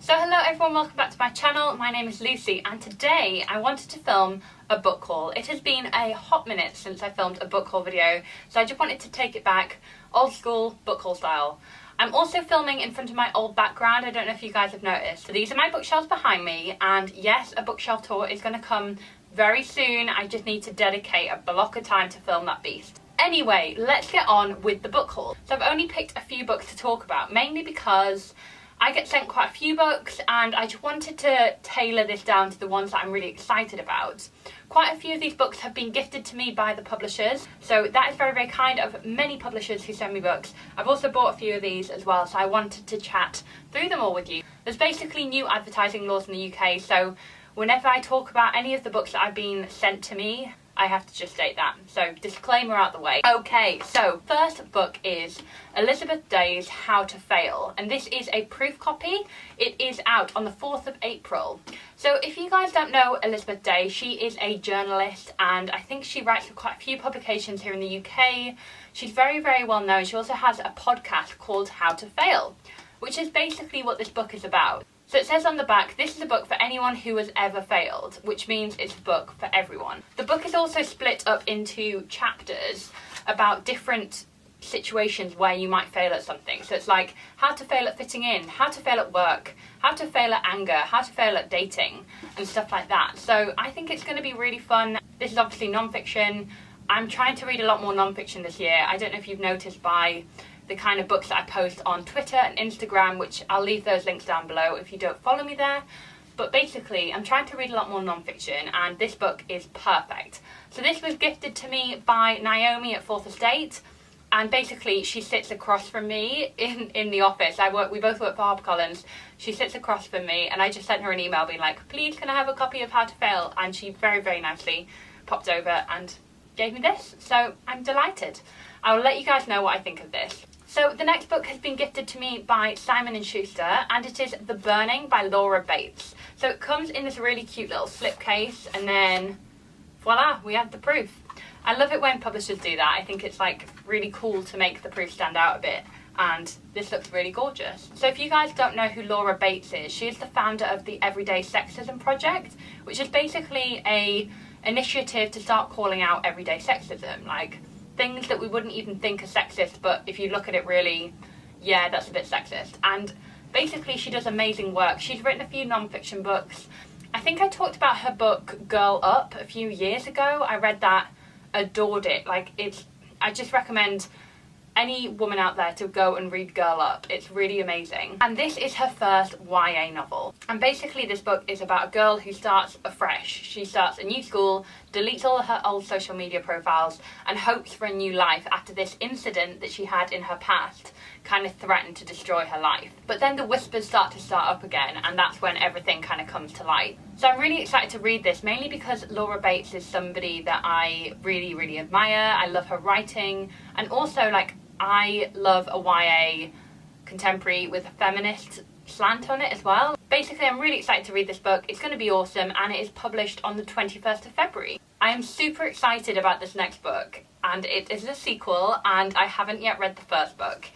So hello everyone, welcome back to my channel. My name is Lucy and today I wanted to film a book haul. It has been a hot minute since I filmed a book haul video, so I just wanted to take it back old school book haul style. I'm also filming in front of my old background. I don't know if you guys have noticed. So these are my bookshelves behind me, and yes, a bookshelf tour is going to come very soon. I just need to dedicate a block of time to film that beast. Anyway, let's get on with the book haul. So I've only picked a few books to talk about, mainly because I get sent quite a few books and I just wanted to tailor this down to the ones that I'm really excited about. Quite a few of these books have been gifted to me by the publishers, so that is very, very kind of many publishers who send me books. I've also bought a few of these as well, so I wanted to chat through them all with you. There's basically new advertising laws in the UK, so whenever I talk about any of the books that have been sent to me, I have to just state that. So disclaimer out the way. Okay, so first book is Elizabeth Day's How to Fail, and this is a proof copy. It is out on the 4th of April. So if you guys don't know Elizabeth Day, she is a journalist and I think she writes for quite a few publications here in the UK. She's very, very well known. She also has a podcast called How to Fail, which is basically what this book is about. So it says on the back, this is a book for anyone who has ever failed, which means it's a book for everyone. The book is also split up into chapters about different situations where you might fail at something. So it's like how to fail at fitting in, how to fail at work, how to fail at anger, how to fail at dating, and stuff like that. So I think it's going to be really fun. This is obviously non-fiction. I'm trying to read a lot more non-fiction this year. I don't know if you've noticed by the kind of books that I post on Twitter and Instagram, which I'll leave those links down below if you don't follow me there. But basically, I'm trying to read a lot more non-fiction, and this book is perfect. So this was gifted to me by Naomi at 4th Estate, and basically she sits across from me in the office. We both work for HarperCollins. She sits across from me, and I just sent her an email being like, please can I have a copy of How to Fail? And she very, very nicely popped over and gave me this. So I'm delighted. I'll let you guys know what I think of this. So the next book has been gifted to me by Simon & Schuster, and it is The Burning by Laura Bates. So it comes in this really cute little slipcase, and then voila, we have the proof. I love it when publishers do that. I think it's like really cool to make the proof stand out a bit, and this looks really gorgeous. So if you guys don't know who Laura Bates is, she is the founder of the Everyday Sexism Project, which is basically a initiative to start calling out everyday sexism, like things that we wouldn't even think are sexist, but if you look at it really, yeah, that's a bit sexist. And basically she does amazing work. She's written a few non-fiction books. I think I talked about her book Girl Up a few years ago. I read that, adored it. I just recommend any woman out there to go and read Girl Up. It's really amazing. And this is her first YA novel. And basically this book is about a girl who starts afresh. She starts a new school, deletes all her old social media profiles, and hopes for a new life after this incident that she had in her past kind of threatened to destroy her life. But then the whispers start up again, and that's when everything kind of comes to light. So I'm really excited to read this, mainly because Laura Bates is somebody that I really, really admire. I love her writing, and also I love a YA contemporary with a feminist slant on it as well. Basically, I'm really excited to read this book. It's going to be awesome, and it is published on the 21st of February. I am super excited about this next book, and it is a sequel, and I haven't yet read the first book.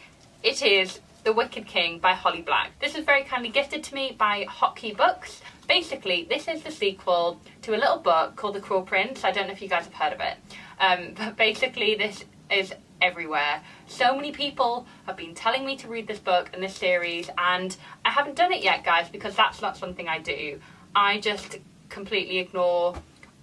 It is The Wicked King by Holly Black. This was very kindly gifted to me by Hotkey Books. Basically, this is the sequel to a little book called The Cruel Prince. I don't know if you guys have heard of it. But basically, this is everywhere. So many people have been telling me to read this book and this series, and I haven't done it yet, guys, because that's not something I do. I just completely ignore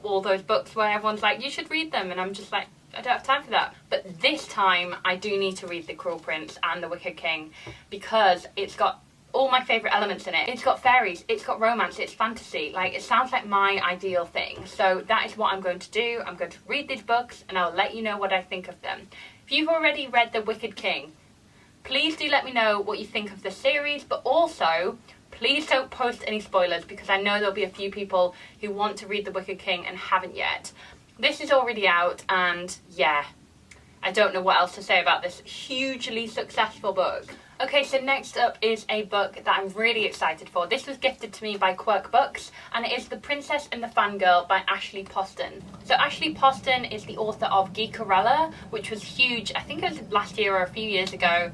all those books where everyone's like, you should read them, and I'm just like, I don't have time for that. But this time I do need to read The Cruel Prince and The Wicked King, because it's got all my favourite elements in it. It's got fairies, it's got romance, it's fantasy. It sounds like my ideal thing. So that is what I'm going to do. I'm going to read these books and I'll let you know what I think of them. If you've already read The Wicked King, please do let me know what you think of the series, but also please don't post any spoilers, because I know there'll be a few people who want to read The Wicked King and haven't yet. This is already out, and yeah, I don't know what else to say about this hugely successful book. Okay, so next up is a book that I'm really excited for. This was gifted to me by Quirk Books, and it is The Princess and the Fangirl by Ashley Poston. So Ashley Poston is the author of Geekerella, which was huge. I think it was last year or a few years ago.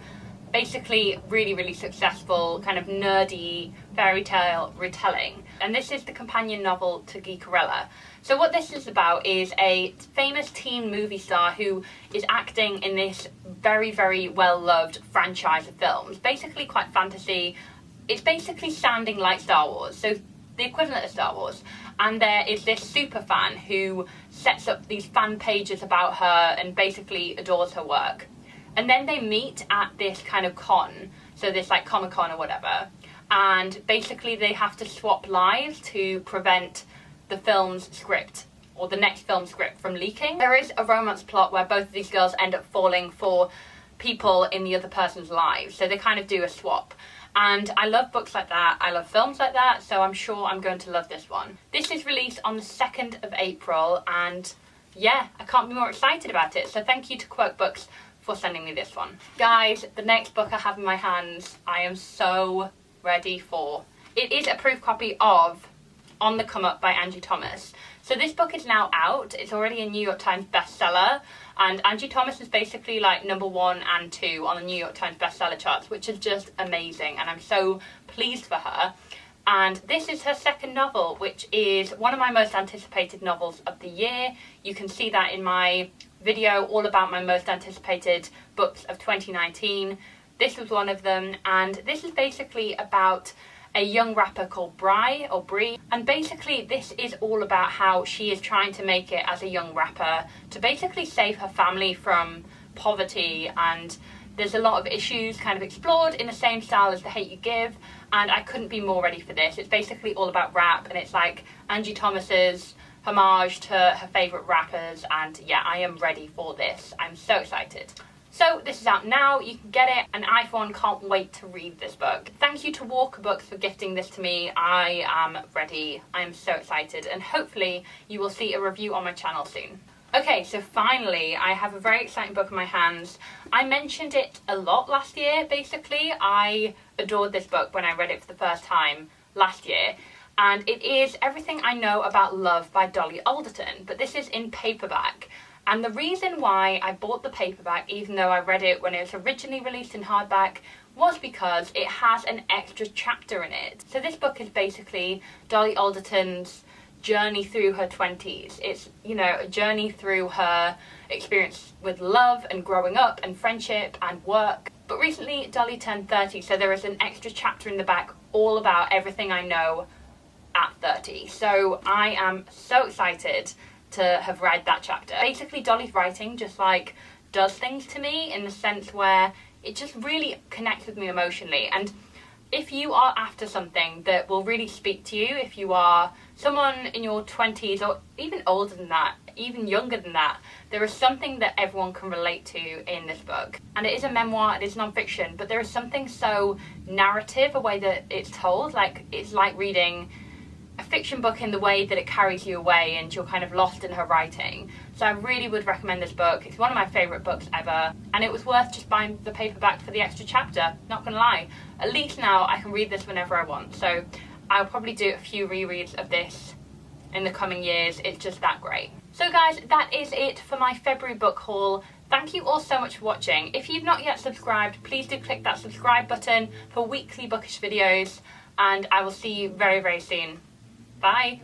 basically really successful kind of nerdy fairy tale retelling. And this is the companion novel to Geekerella. So what this is about is a famous teen movie star who is acting in this very well-loved franchise of films, basically quite fantasy. It's basically sounding like Star Wars, so the equivalent of Star Wars. And there is this super fan who sets up these fan pages about her and basically adores her work. And then they meet at this kind of con, so this like Comic-Con or whatever, and basically they have to swap lives to prevent the film's script, or the next film script, from leaking. There is a romance plot where both of these girls end up falling for people in the other person's lives, so they kind of do a swap. And I love books like that, I love films like that, so I'm sure I'm going to love this one. This is released on the 2nd of April, and yeah, I can't be more excited about it, so thank you to Quirk Books for sending me this one. Guys, the next book I have in my hands, I am so ready for. It is a proof copy of On the Come Up by Angie Thomas. So this book is now out. It's already a New York Times bestseller, and Angie Thomas is basically like #1 and 2 on the New York Times bestseller charts, which is just amazing, and I'm so pleased for her. And this is her second novel, which is one of my most anticipated novels of the year. You can see that in my video all about my most anticipated books of 2019. This was one of them, and this is basically about a young rapper called Brie, and basically this is all about how she is trying to make it as a young rapper to basically save her family from poverty, and there's a lot of issues kind of explored in the same style as The Hate U Give, and I couldn't be more ready for this. It's basically all about rap, and it's like Angie Thomas's homage to her favourite rappers, and yeah, I am ready for this. I'm so excited. So this is out now, you can get it, and I for one can't wait to read this book. Thank you to Walker Books for gifting this to me. I am ready, I am so excited, and hopefully you will see a review on my channel soon. Okay, so finally, I have a very exciting book in my hands. I mentioned it a lot last year, basically. I adored this book when I read it for the first time last year, and it is Everything I Know About Love by Dolly Alderton, but this is in paperback. And the reason why I bought the paperback, even though I read it when it was originally released in hardback, was because it has an extra chapter in it. So this book is basically Dolly Alderton's journey through her 20s. It's, you know, a journey through her experience with love and growing up and friendship and work. But recently Dolly turned 30, so there is an extra chapter in the back all about everything I know at 30. So I am so excited to have read that chapter. Basically Dolly's writing just like does things to me in the sense where it just really connects with me emotionally, and if you are after something that will really speak to you, if you are someone in your 20s or even older than that, even younger than that, there is something that everyone can relate to in this book. And it is a memoir, it is non-fiction, but there is something so narrative, a way that it's told, like it's like reading a fiction book in the way that it carries you away and you're kind of lost in her writing. So I really would recommend this book. It's one of my favourite books ever, and it was worth just buying the paperback for the extra chapter, not gonna lie. At least now I can read this whenever I want, so I'll probably do a few rereads of this in the coming years. It's just that great. So guys, that is it for my February book haul. Thank you all so much for watching. If you've not yet subscribed, please do click that subscribe button for weekly bookish videos, and I will see you very soon. Bye!